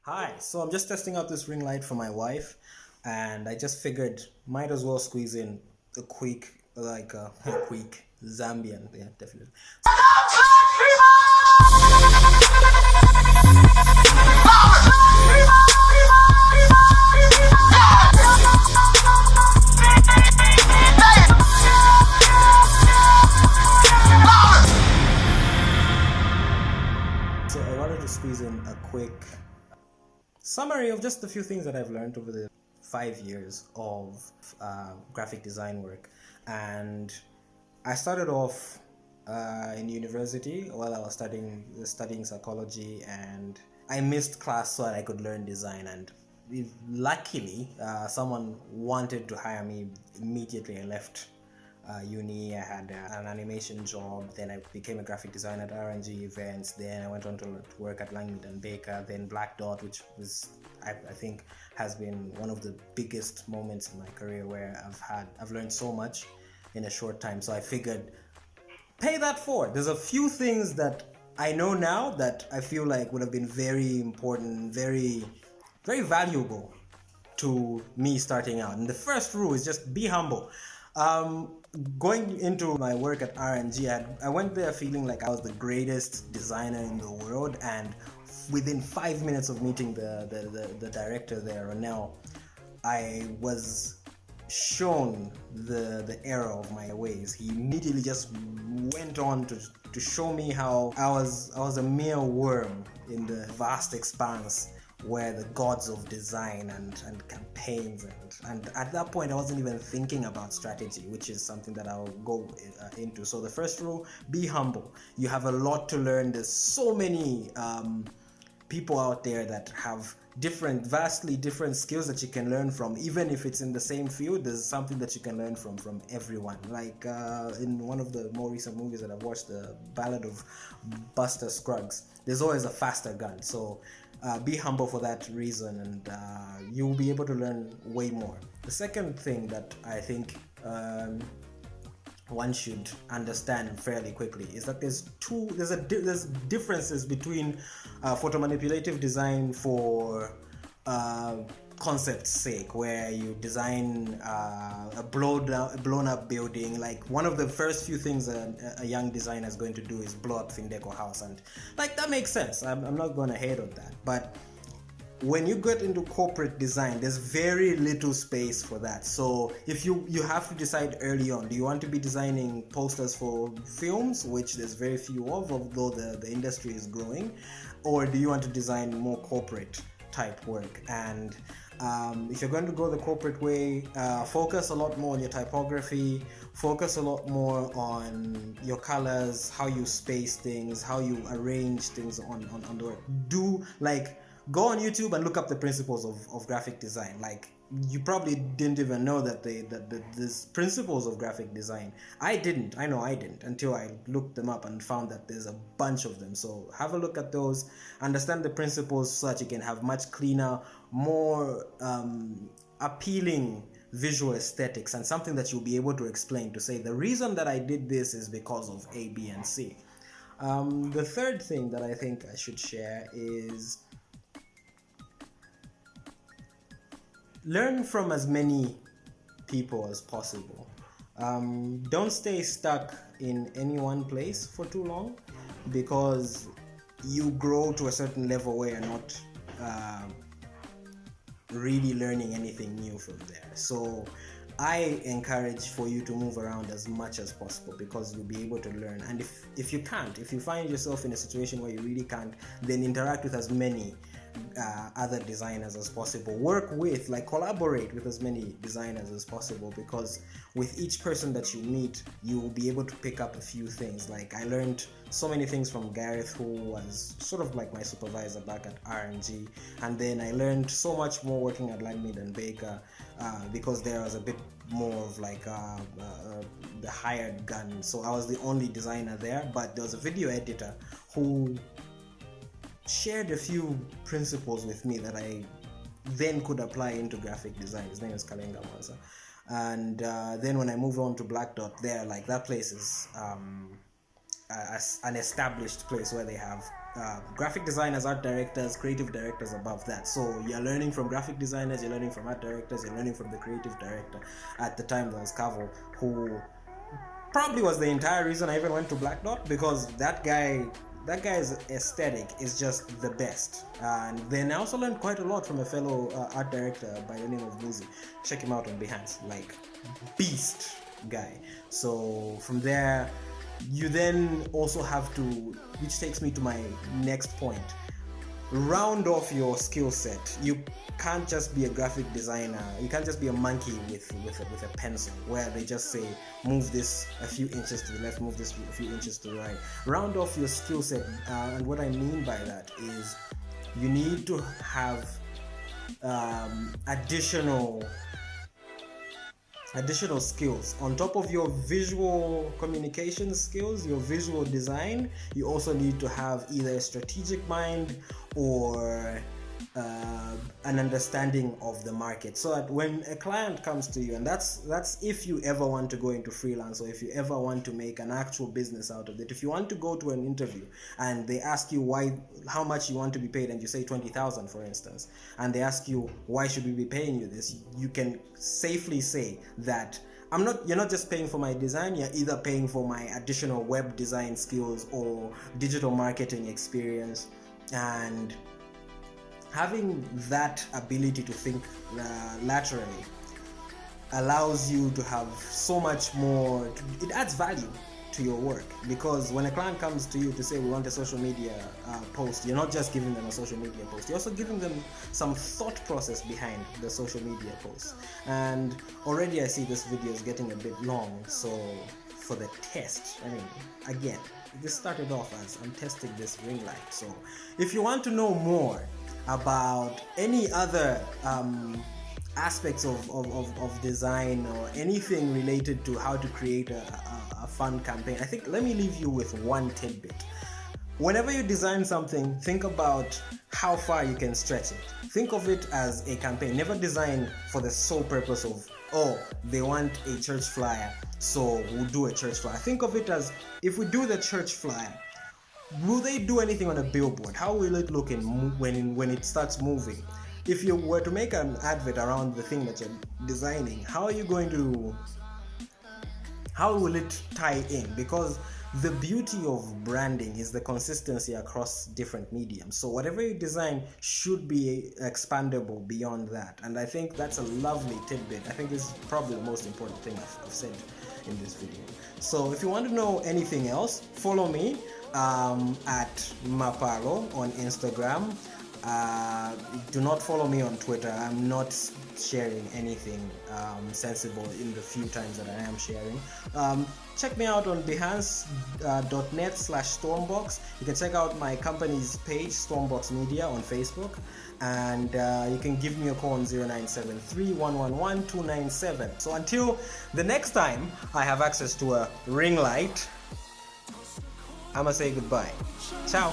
Hi, so I'm just testing out this ring light for my wife, and I just figured might as well squeeze in a quick, a quick Zambian, yeah, definitely. So I wanted to squeeze in a quick summary of just a few things that I've learned over the 5 years of graphic design work. And I started off in university while I was studying psychology, and I missed class so that I could learn design. And luckily, someone wanted to hire me immediately. I left uni. I had an animation job, then I became a graphic designer at R&G events, then I went on to work at Langmead and Baker, then Black Dot, which was I think has been one of the biggest moments in my career where I've learned so much in a short time. So I figured, pay that forward. There's a few things that I know now that I feel like would have been very important, very valuable to me starting out. And the first rule is just be humble. Going into my work at R&G, I went there feeling like I was the greatest designer in the world, and within 5 minutes of meeting the director there, Ronell, I was shown the error of my ways. He immediately just went on to show me how I was a mere worm in the vast expanse where the gods of design and campaigns and at that point I wasn't even thinking about strategy, which is something that I'll go into. So the first rule, be humble. You have a lot to learn. There's so many people out there that have vastly different skills that you can learn from. Even if it's in the same field, there's something that you can learn from everyone. Like in one of the more recent movies that I've watched, the Ballad of Buster Scruggs, there's always a faster gun. So be humble for that reason, and you'll be able to learn way more. The second thing that I think one should understand fairly quickly is that there's differences between photo manipulative design for concept's sake, where you design a blown up building. Like one of the first few things a young designer is going to do is blow up Findeco House, and like that makes sense. I'm not going to hate on that, but when you get into corporate design, there's very little space for that. So if you have to decide early on, do you want to be designing posters for films, which there's very few of, although the industry is growing, or do you want to design more corporate type work? And if you're going to go the corporate way, focus a lot more on your typography, focus a lot more on your colors, how you space things, how you arrange things on the work. Go on YouTube and look up the principles of graphic design. Like, you probably didn't even know that there's principles of graphic design. I didn't until I looked them up and found that there's a bunch of them. So have a look at those, understand the principles so that you can have much cleaner, more appealing visual aesthetics, and something that you'll be able to explain, to say the reason that I did this is because of A, B, and C. The third thing that I think I should share is learn from as many people as possible. Don't stay stuck in any one place for too long, because you grow to a certain level where you're not really learning anything new from there. So I encourage for you to move around as much as possible, because you'll be able to learn. And if you find yourself in a situation where you really can't, then interact with as many other designers as possible. Collaborate with as many designers as possible, because with each person that you meet, you will be able to pick up a few things. Like, I learned so many things from Gareth, who was sort of like my supervisor back at R&G, and then I learned so much more working at Langmead and Baker, because there was a bit more of like the hired gun. So I was the only designer there, but there was a video editor who shared a few principles with me that I then could apply into graphic design. His name is Kalenga Mwanza. And then when I moved on to Black Dot, there, like, that place is an established place where they have graphic designers, art directors, creative directors above that. So you're learning from graphic designers, you're learning from art directors, you're learning from the creative director. At the time, there was Cavo, who probably was the entire reason I even went to Black Dot, because that guy's aesthetic is just the best. And then I also learned quite a lot from a fellow art director by the name of Muzi. Check him out on Behance, like beast guy. So from there, you then also have to, which takes me to my next point, round off your skill set. You can't just be a graphic designer, you can't just be a monkey with a pencil where they just say move this a few inches to the left, move this a few inches to the right. Round off your skill set, and what I mean by that is you need to have additional skills on top of your visual communication skills, your visual design. You also need to have either a strategic mind or an understanding of the market, so that when a client comes to you, and that's if you ever want to go into freelance, or if you ever want to make an actual business out of it. If you want to go to an interview and they ask you how much you want to be paid, and you say 20,000 for instance, and they ask you why should we be paying you this, you can safely say that you're not just paying for my design, you're either paying for my additional web design skills or digital marketing experience. And having that ability to think laterally allows you to have so much more, it adds value to your work, because when a client comes to you to say we want a social media post, you're not just giving them a social media post, you're also giving them some thought process behind the social media post. And already I see this video is getting a bit long, so for the test, I mean, again, this started off as I'm testing this ring light. So if you want to know more about any other aspects of design, or anything related to how to create a fun campaign, I think let me leave you with one tidbit. Whenever you design something, think about how far you can stretch it. Think of it as a campaign. Never design for the sole purpose of, oh, they want a church flyer, so we'll do a church flyer. Think of it as, if we do the church flyer, will they do anything on a billboard? How will it look when it starts moving? If you were to make an advert around the thing that you're designing, how will it tie in? Because the beauty of branding is the consistency across different mediums. So whatever you design should be expandable beyond that. And I think that's a lovely tidbit. I think this is probably the most important thing I've said in this video. So if you want to know anything else, follow me at Mapalo on Instagram. Do not follow me on Twitter. I'm not sharing anything sensible in the few times that I am sharing. Check me out on behance.net/Stormbox. You can check out my company's page, Stormbox Media, on Facebook. And you can give me a call on 0973-111-297. So until the next time I have access to a ring light, I'ma say goodbye. Ciao.